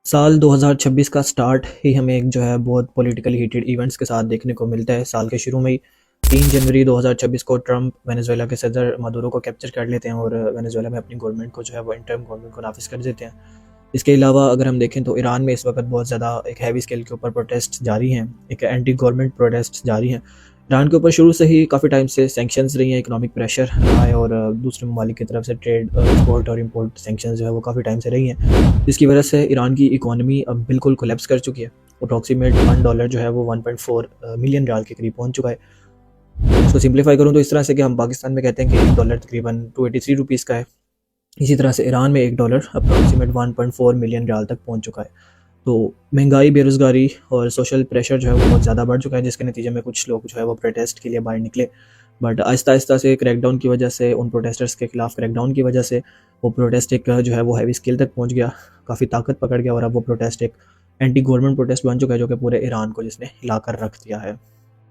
साल 2026 का स्टार्ट ही हमें एक जो है बहुत पॉलिटिकली हीटेड इवेंट्स के साथ देखने को मिलता है। साल के शुरू में ही 3 जनवरी 2026 को ट्रंप वेनेजुएला के सदर मदुरो को कैप्चर कर लेते हैं और वेनेजुएला में अपनी गवर्नमेंट को जो है वो इंटरिम गवर्नमेंट को नाफिज कर देते हैं। इसके अलावा अगर हम देखें तो ईरान में इस वक्त बहुत ज़्यादा एक हैवी स्केल के ऊपर प्रोटेस्ट जारी हैं, एक एंटी गवर्नमेंट प्रोटेस्ट जारी हैं। ईरान के ऊपर शुरू से ही काफ़ी टाइम से सैंक्शंस रही हैं, इकोनॉमिक प्रेशर रहा है और दूसरे ममालिक की तरफ से ट्रेड एक्सपोर्ट और इंपोर्ट सैंक्शंस जो है वो काफ़ी टाइम से रही हैं, जिसकी वजह से ईरान की इकोनॉमी अब बिल्कुल कोलैप्स कर चुकी है। अप्रॉक्सीमेट $1 जो है वो 1.4 मिलियन रियाल के करीब पहुंच चुका है। इसको सिंप्लीफाई करूँ तो इस तरह से कि हम पाकिस्तान में कहते हैं कि $1 तकरीबन 283 रुपीज़ का है। इसी तरह से ईरान में $1 अप्रॉक्सीमेट 1.4 मिलियन रियाल तक पहुंच चुका है। तो महंगाई, बेरोज़गारी और सोशल प्रेशर जो है वो बहुत ज़्यादा बढ़ चुका है, जिसके नतीजे में कुछ लोग जो है वो प्रोटेस्ट के लिए बाहर निकले। बट आहिस्ता आहिस्ता से क्रैकडाउन की वजह से, उन प्रोटेस्टर्स के खिलाफ क्रैकडाउन की वजह से वो प्रोटेस्ट एक जो है वो हैवी स्केल तक पहुंच गया, काफ़ी ताकत पकड़ गया और अब वो प्रोटेस्ट एक एंटी गवर्नमेंट प्रोटेस्ट बन चुका है, जो कि पूरे ईरान को जिसने हिला कर रख दिया है।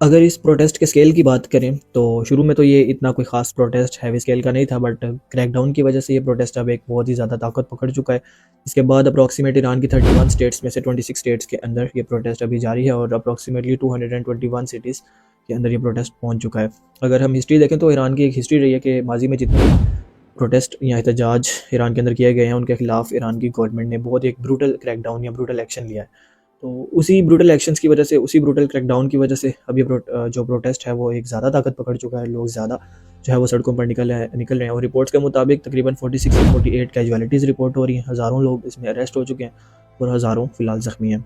अगर इस प्रोटेस्ट के स्केल की बात करें तो शुरू में तो ये इतना कोई ख़ास प्रोटेस्ट हैवी स्केल का नहीं था, बट क्रैकडाउन की वजह से ये प्रोटेस्ट अब एक बहुत ही ज़्यादा ताकत पकड़ चुका है। इसके बाद अप्रॉक्सीमेट ईरान की 31 स्टेट्स में से 26 स्टेट्स के अंदर ये प्रोटेस्ट अभी जारी है और अप्रॉक्सीमेटली 221 सिटीज़ के अंदर ये प्रोटेस्ट पहुंच चुका है। अगर हम हिस्ट्री देखें तो ईरान की एक हिस्ट्री रही है कि माजी में जितने प्रोटेस्ट या एहतजाज ईरान के अंदर किए गए हैं, उनके खिलाफ ईरान की गवर्नमेंट ने बहुत एक ब्रूटल क्रैकडाउन या ब्रूटल एक्शन लिया है। तो उसी ब्रूटल एक्शंस की वजह से, उसी ब्रूटल क्रैकडाउन की वजह से अब ये जो प्रोटेस्ट है वो एक ज़्यादा ताकत पकड़ चुका है। लोग ज़्यादा जो है वो सड़कों पर निकल रहे हैं और रिपोर्ट्स के मुताबिक तकरीबन 46 से 48 कैजुअलिटीज़ रिपोर्ट हो रही हैं। हज़ारों लोग इसमें अरेस्ट हो चुके हैं और हज़ारों फ़िलहाल ज़ख्मी हैं।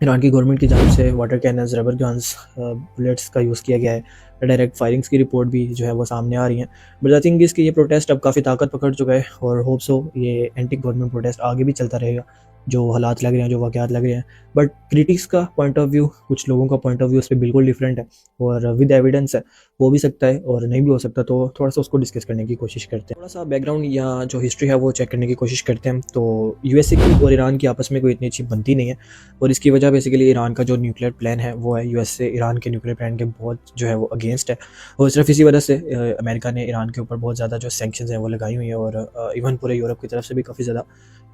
ईरान की गवर्नमेंट की जानिब से water cannons, rubber guns, bullets का यूज़ किया गया है। डायरेक्ट फायरिंग्स की रिपोर्ट भी जो है वो सामने आ रही हैं। बट आई थिंक इसकी ये प्रोटेस्ट अब काफ़ी ताकत पकड़ चुका है और होप सो ये एंटी गवर्नमेंट प्रोटेस्ट आगे भी चलता रहेगा। जो हालात लग रहे हैं, जो वाक़यात लग रहे हैं, बट क्रिटिक्स का पॉइंट ऑफ व्यू, कुछ लोगों का पॉइंट ऑफ व्यू उस पर बिल्कुल डिफरेंट है और विद एविडेंस है। हो भी सकता है और नहीं भी हो सकता, तो थोड़ा सा उसको डिस्कस करने की कोशिश करते हैं। थोड़ा सा बैकग्राउंड या जो हिस्ट्री है वो चेक करने की कोशिश करते हैं। तो यूएसए की और ईरान की आपस में कोई इतनी अच्छी बनती नहीं है और इसकी वजह बेसिकली ईरान का जो न्यूक्लियर प्लान है वो है। यूएसए ईरान के न्यूक्लियर प्लान के बहुत जो है वो अगेंस्ट है और सिर्फ इसी वजह से अमेरिका ने ईरान के ऊपर बहुत ज़्यादा जो सैंक्शंस हैं वो लगाई हुई हैं और इवन पूरे यूरोप की तरफ से भी काफ़ी ज़्यादा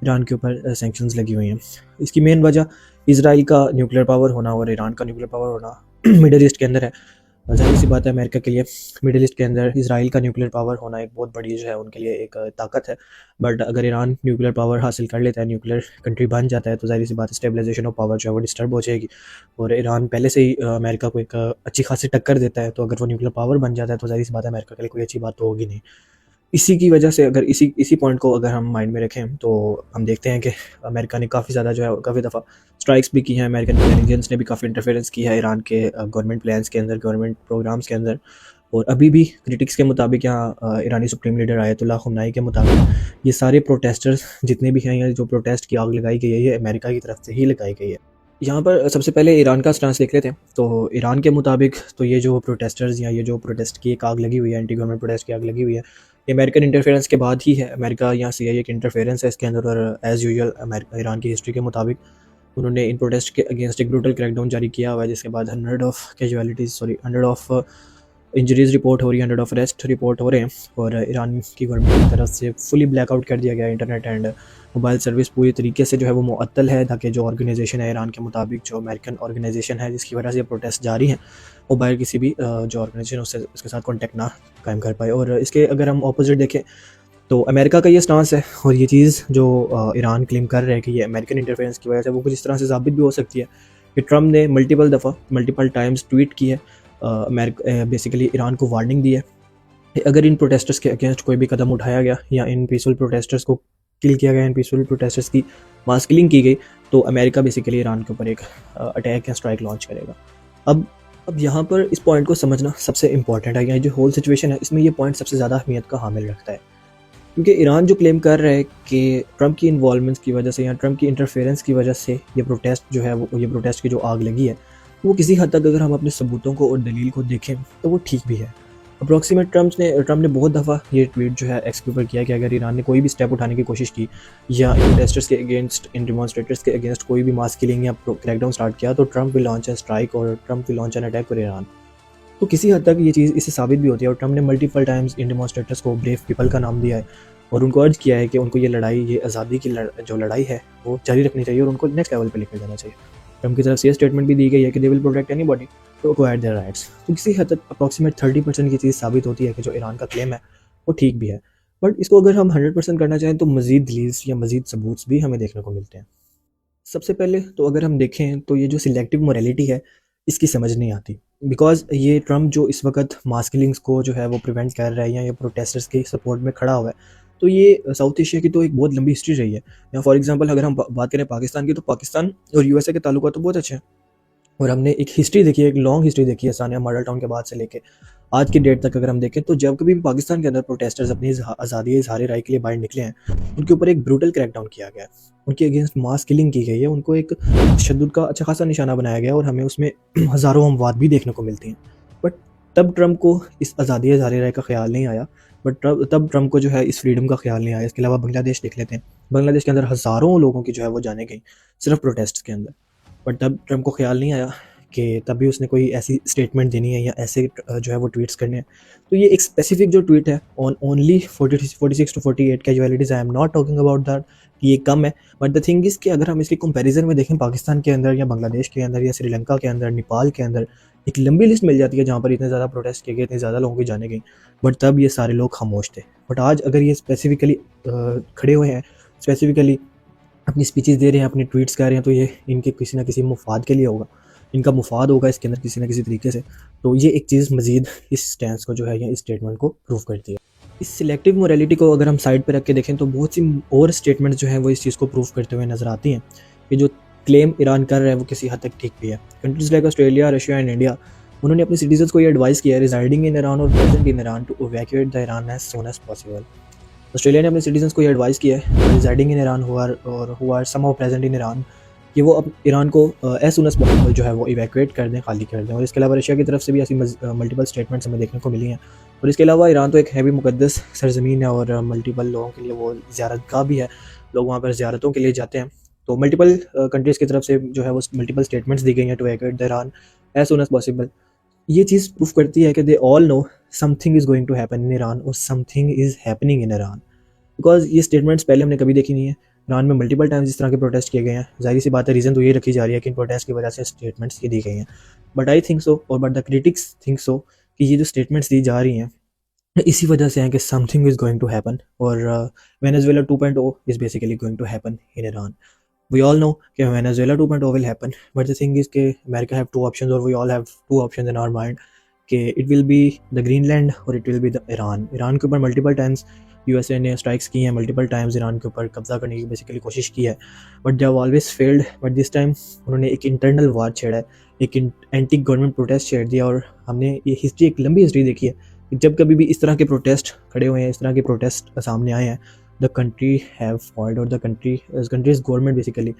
ईरान के ऊपर सैंक्शंस लगी हुई हैं। इसकी मेन वजह इजराइल का न्यूक्लियर पावर होना और ईरान का न्यूक्लियर पावर होना मिडल ईस्ट के अंदर है। ज़ाहिर सी बात है, अमेरिका के लिए मिडल ईस्ट के अंदर इजराइल का न्यूक्लियर पावर होना एक बहुत बड़ी जो है उनके लिए एक ताकत है। बट अगर ईरान न्यूक्लियर पावर हासिल कर लेता है, न्यूक्लियर कंट्री बन जाता है, तो ज़ाहिर सी बात है स्टेबलाइजेशन ऑफ पावर जो है वो डिस्टर्ब हो जाएगी और ईरान पहले से ही अमेरिका को एक अच्छी खासी टक्कर देता है। तो अगर वो न्यूक्लियर पावर बन जाता है तो ज़ाहिर सी बात है अमेरिका के लिए कोई अच्छी बात तो होगी नहीं। इसी की वजह से अगर इसी पॉइंट को अगर हम माइंड में रखें तो हम देखते हैं कि अमेरिका ने काफ़ी ज़्यादा जो है काफ़ी दफ़ा स्ट्राइक्स भी की हैं। अमेरिकन इंटेलिजेंस ने भी काफ़ी इंटरफेरेंस की है ईरान के गवर्नमेंट प्लान्स के अंदर, गवर्नमेंट प्रोग्राम्स के अंदर। और अभी भी क्रिटिक्स के मुताबिक यहाँ ईरानी सुप्रीम लीडर आयतुल्लाह खुमनाई के मुताबिक ये सारे प्रोटेस्टर्स जितने भी हैं या जो प्रोटेस्ट की आग लगाई गई है ये अमेरिका की तरफ से ही लगाई गई है। यहाँ पर सबसे पहले ईरान का स्टांस देख लेते हैं। तो ईरान के मुताबिक तो ये जो प्रोटेस्टर्स या ये जो प्रोटेस्ट की एक आग लगी हुई है, एंटी गवर्नमेंट प्रोटेस्ट की आग लगी हुई है, ये अमेरिकन इंटरफेरेंस के बाद ही है। अमेरिका या CIA की इंटरफेरेंस है इसके अंदर और एज़ यूजुअल अमेरिका ईरान की हिस्ट्री के मुताबिक उन्होंने इन प्रोटेस्ट के अगेंस्ट एक ब्रूटल क्रैकडाउन जारी किया हुआ है, जिसके बाद 100 ऑफ इंजरीज रिपोर्ट हो रही है, 100 ऑफ अरेस्ट रिपोर्ट हो रहे हैं और ईरान की गवर्नमेंट की तरफ से फुली ब्लैकआउट कर दिया गया है। इंटरनेट एंड मोबाइल सर्विस पूरी तरीके से जो है वो मुअत्तल है, ताकि जो ऑर्गेनाइजेशन है ईरान के मुताबिक, जो अमेरिकन ऑर्गेनाइजेशन है जिसकी वजह से ये प्रोटेस्ट जारी हैं, वो बाहर किसी भी जो ऑर्गेनाइजेशन उससे उसके साथ कॉन्टैक्ट ना कायम कर पाए। और इसके अगर हम अपोजिट देखें तो अमेरिका का ये स्टांस है और ये चीज़ जो ईरान क्लेम कर रहे हैं कि ये अमेरिकन इंटरफेरेंस की वजह से, वो कुछ इस तरह से साबित भी हो सकती है कि ट्रम्प ने मल्टीपल टाइम्स ट्वीट की है, अमेरिका बेसिकली ईरान को वार्निंग दी है कि अगर इन प्रोटेस्टर्स के अगेंस्ट कोई भी कदम उठाया गया या इन पीसफुल प्रोटेस्टर्स को किल किया गया, इन पीसफुल प्रोटेस्टर्स की मास किलिंग की गई, तो अमेरिका बेसिकली ईरान के ऊपर एक अटैक या स्ट्राइक लॉन्च करेगा। अब यहाँ पर इस पॉइंट को समझना सबसे इंपॉर्टेंट है। यहाँ जो होल सिचुएशन है इसमें ये पॉइंट सबसे ज़्यादा अहमियत का हामिल रखता है, क्योंकि ईरान जो क्लेम कर रहा है कि ट्रम्प की इन्वॉल्वमेंट्स की वजह से या ट्रम्प की इंटरफेरेंस की वजह से ये प्रोटेस्ट जो है वो, ये प्रोटेस्ट की जो आग लगी है, वो किसी हद तक अगर हम अपने सबूतों को और दलील को देखें तो वो ठीक भी है। अप्रॉक्सीमेट ट्रम्प ने बहुत दफ़ा ये ट्वीट जो है एक्स के ऊपर किया कि अगर ईरान ने कोई भी स्टेप उठाने की कोशिश की या इन प्रोटेस्टर्स के अगेंस्ट, इन डिमॉन्स्ट्रेटर्स के अगेंस्ट कोई भी मास किलिंग या क्रैकडाउन स्टार्ट किया, तो Trump will launch a strike और Trump will launch an attack for Iran. तो किसी हद तक ये चीज़ इससे साबित भी होती है और ट्रम्प ने मल्टीपल टाइम्स इन डिमॉन्स्ट्रेटर्स को ब्रेव पीपल का नाम दिया है और उनको अर्ज किया है कि उनको ये लड़ाई, ये आज़ादी की जो लड़ाई है वो जारी रखनी चाहिए और उनको नेक्स्ट लेवल पे लेकर जाना चाहिए। ट्रम्प की तरफ से ये स्टेटमेंट भी दी गई है कि they will protect anybody to acquire their rights. तो किसी हद तक अप्रॉक्सीमेट 30% की चीज़ साबित होती है कि जो ईरान का क्लेम है वो ठीक भी है। बट इसको अगर हम 100% करना चाहें तो मज़ीद दलील्स या मज़ीद सबूत भी हमें देखने को मिलते हैं। सबसे पहले तो अगर हम देखें तो ये जो सिलेक्टिव मोरालिटी है इसकी समझ नहीं आती, बिकॉज ये ट्रम्प जो इस वक्त मास किलिंग्स को जो है वो प्रिवेंट कर रहा है या ये प्रोटेस्टर्स के सपोर्ट में खड़ा हुआ है, तो ये साउथ एशिया की तो एक बहुत लंबी हिस्ट्री रही है। या फॉर एग्जांपल अगर हम बात करें पाकिस्तान की, तो पाकिस्तान और यूएसए के ताल्लुकात तो बहुत अच्छे हैं और हमने एक हिस्ट्री देखी है, एक लॉन्ग हिस्ट्री देखी है सानिया मॉडल टाउन के बाद से लेके आज की डेट तक। अगर हम देखें तो जब कभी भी पाकिस्तान के अंदर प्रोटेस्टर्स अपनी आज़ादी इजहार राय के लिए बाहर निकले हैं, उनके ऊपर एक ब्रूटल क्रैकडाउन किया गया है, उनके अगेंस्ट मास किलिंग की गई है, उनको एक तशद्दुद का अच्छा खासा निशाना बनाया गया और हमें उसमें हज़ारों अमवात भी देखने को मिलती हैं। बट तब ट्रम्प को इस आज़ादी इजहार राय का ख्याल नहीं आया, बट तब ट्रम्प को जो है इस फ्रीडम का ख्याल नहीं आया। इसके अलावा बांग्लादेश देख लेते हैं, बांग्लादेश के अंदर हज़ारों लोगों की जो है वो जाने गई सिर्फ प्रोटेस्ट के अंदर, बट तब ट्रम्प को ख्याल नहीं आया कि तब भी उसने कोई ऐसी स्टेटमेंट देनी है या ऐसे जो है वो ट्वीट्स करने हैं। तो ये एक स्पेसिफिक जो ट्वीट है on only 46 to 48 casualties, I am not talking about that कि ये कम है, बट द थिंग इज़ कि अगर हम इसके कंपैरिजन में देखें पाकिस्तान के अंदर या बांग्लादेश के अंदर या श्रीलंका के अंदर, नेपाल के अंदर एक लंबी लिस्ट मिल जाती है जहाँ पर इतने ज़्यादा प्रोटेस्ट किए गए, इतने ज़्यादा लोगों की जाने गई, बट तब ये सारे लोग खामोश थे। बट आज अगर ये स्पेसिफिकली खड़े हुए हैं, स्पेसिफिकली अपनी स्पीचेस दे रहे हैं, अपने ट्वीट्स कर रहे हैं, तो ये इनके किसी ना किसी मुफाद के लिए होगा, इनका मुफाद होगा इसके अंदर किसी ना किसी तरीके से। तो ये एक चीज़ मज़ीद इस स्टैंस को जो है या इस स्टेटमेंट को प्रूव करती है। इस सिलेक्टिव मोरालिटी को अगर हम साइड पे रख के देखें तो बहुत सी और स्टेटमेंट्स जो हैं वो इस चीज़ को प्रूव करते हुए नज़र आती हैं कि जो क्लेम ईरान कर रहा है वो किसी हद तक ठीक भी है। Countries like Australia, Russia and India, उन्होंने अपने सिटीजन्स को ये एडवाइस किया है रिजाइडिंग इन ईरान और present in Iran to evacuate the Iran as soon as possible. Australia ने अपने सिटीजन्स को ये एडवाइस किया है residing in Iran who are somehow present in Iran कि वो अब ईरान को एज सुन एज पॉसिबल जो है वो इवैक्यूएट कर दें, खाली कर दें। और इसके अलावा रशिया की तरफ से भी ऐसी मल्टीपल स्टेटमेंट्स हमें देखने को मिली हैं। और इसके अलावा ईरान तो एक हैवी मुकद्दस सरजमीन है और मल्टीपल लोगों के लिए वो ज़ियारतगाह भी है, लोग वहाँ पर ज़ियारतों के लिए जाते हैं। तो मल्टीपल कंट्रीज़ की तरफ से जो है वो मल्टीपल स्टेटमेंट्स दी गई हैं to evacuate the Iran as soon as possible. ये चीज़ प्रूफ करती है कि they all know something is going to happen in Iran और something is happening in Iran, because ये स्टेटमेंट्स पहले हमने कभी देखी नहीं है। ईरान में मल्टीपल टाइम्स इस तरह के प्रोटेस्ट किए गए हैं, जाहिर सी बात है रीज़न तो ये रखी जा रही है कि इन प्रोटेस्ट की वजह से स्टेटमेंट्स ये दी गई हैं। बट आई थिंक सो और but the critics think so कि ये जो स्टेटमेंट्स दी जा रही हैं इसी वजह से है कि something is going to happen और Venezuela 2.0 is basically going to happen in Iran. We all know कि Venezuela 2.0 will happen, but the thing is कि अमेरिका हैव टू ऑप्शंस और we all have two options in our mind कि it will be the Greenland और it will be the Iran. Iran के ऊपर multiple times USA ने strikes की हैं, multiple times Iran के ऊपर कब्जा करने की बेसिकली कोशिश की है, but they have always failed. But this time उन्होंने एक इंटरनल वार छेड़ा है, एक एंटी गवर्नमेंट प्रोटेस्ट छेड़ दिया। और हमने ये हिस्ट्री, एक लंबी हिस्ट्री देखी है कि जब कभी भी इस तरह के प्रोटेस्ट खड़े हुए हैं, इस तरह के प्रोटेस्ट सामने आए हैं, द कंट्री हैव फॉल्ड और द कंट्रीज गवर्नमेंट बेसिकली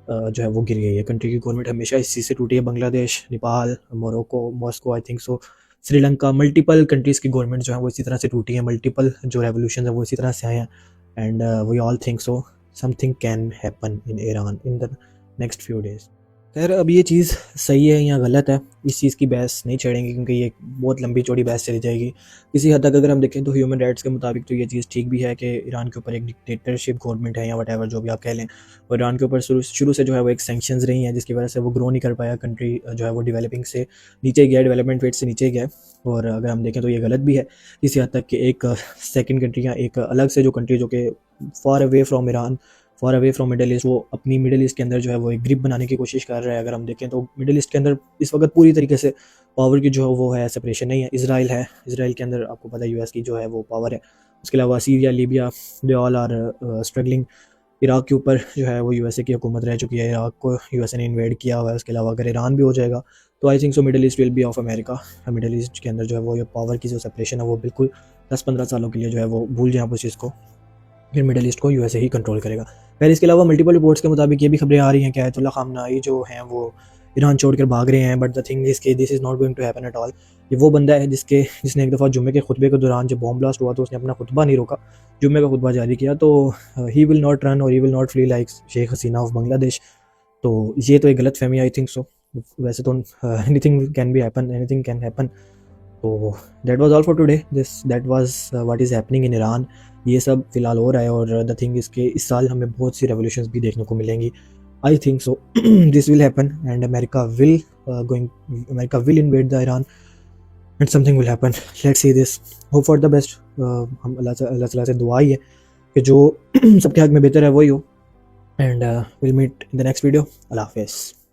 जो है वो गिर गई है। कंट्री की गवर्नमेंट हमेशा इस चीज़ से टूटी है। Bangladesh, Nepal, Morocco, Moscow, I think so, Sri Lanka, multiple countries की गवर्नमेंट जो है वो इसी तरह से टूटी है, मल्टीपल जो रेवोल्यूशन है वो इसी तरह से आए हैं। And we all think so something can happen in Iran in the next few days. खैर अब ये चीज़ सही है या गलत है, इस चीज़ की बहस नहीं छेड़ेंगे क्योंकि ये बहुत लंबी चौड़ी बहस चली जाएगी। किसी हद तक अगर हम देखें तो ह्यूमन राइट्स के मुताबिक तो ये चीज़ ठीक भी है कि ईरान के ऊपर एक डिक्टेटरशिप गवर्नमेंट है या वट जो भी आप कह लें, और ईरान के ऊपर शुरू से जो है वो एक सेंक्शंस रही हैं जिसकी वजह से वो ग्रो नहीं कर पाया। कंट्री जो है वो डेवलपिंग से नीचे गया, डेवलपमेंट रेट से नीचे गया। और अगर हम देखें तो ये गलत भी है किसी हद तक कि एक सेकेंड कंट्री या एक अलग से जो कंट्री जो कि far away from Iran, for away from middle east, वो अपनी मिडल ईस्ट के अंदर जो है वो एक ग्रिप बनाने की कोशिश कर रहा है। अगर हम देखें तो मिडल ईस्ट के अंदर इस वक्त पूरी तरीके से पावर की जो है वो है सेपरेशन नहीं है। इसराइल है, इसराइल के अंदर आपको पता है यूएस की जो है वो पावर है। उसके अलावा Syria, Libya, they all are struggling. Iraq के ऊपर जो है वो यूएसए की हुकूमत रह चुकी है, इराक को यूएसए ने इन्वेड किया हुआ है। उसके अलावा अगर ईरान भी हो जाएगा तो I think so middle east will be of America. Middle east के अंदर जो है वो ये पावर की जो सेपरेशन है वो बिल्कुल 10-15 सालों के लिए जो है वो भूल जाए आप उस चीज़ को, फिर मिडल ईस्ट को यूएसए ही कंट्रोल करेगा। फिर इसके अलावा मल्टीपल रिपोर्ट्स के मुताबिक ये भी खबरें आ रही हैं कि आयतुल्लाह खामनाई जो हैं वो ईरान छोड़कर भाग रहे हैं। बट द थिंग इज़ कि this is not going to happen at all. ये वो बंदा है जिसने एक दफ़ा जुम्मे के खुतबे के दौरान जब बॉम्ब ब्लास्ट हुआ तो उसने अपना खुतबा नहीं रोका, जुम्मे का खुतबा जारी किया। तो ही will not run or he will not flee like Sheikh Hasina of Bangladesh. तो ये तो एक गलत फहमी आई थिंक सो। वैसे तो anything can be happen, anything can happen. तो that was all for today. That was what is happening in Iran. ये सब फ़िलहाल हो रहा है और द थिंग इज़ कि इस साल हमें बहुत सी रेवोल्यूशंस भी देखने को मिलेंगी। I think so this will happen and America will invade the Iran and something will happen. Let's see this, hope for the best. हम अल्लाह ताला से दुआ ही है कि जो सबके हक में बेहतर है वही हो। And will meet in the next video. अल्लाह हाफिज़।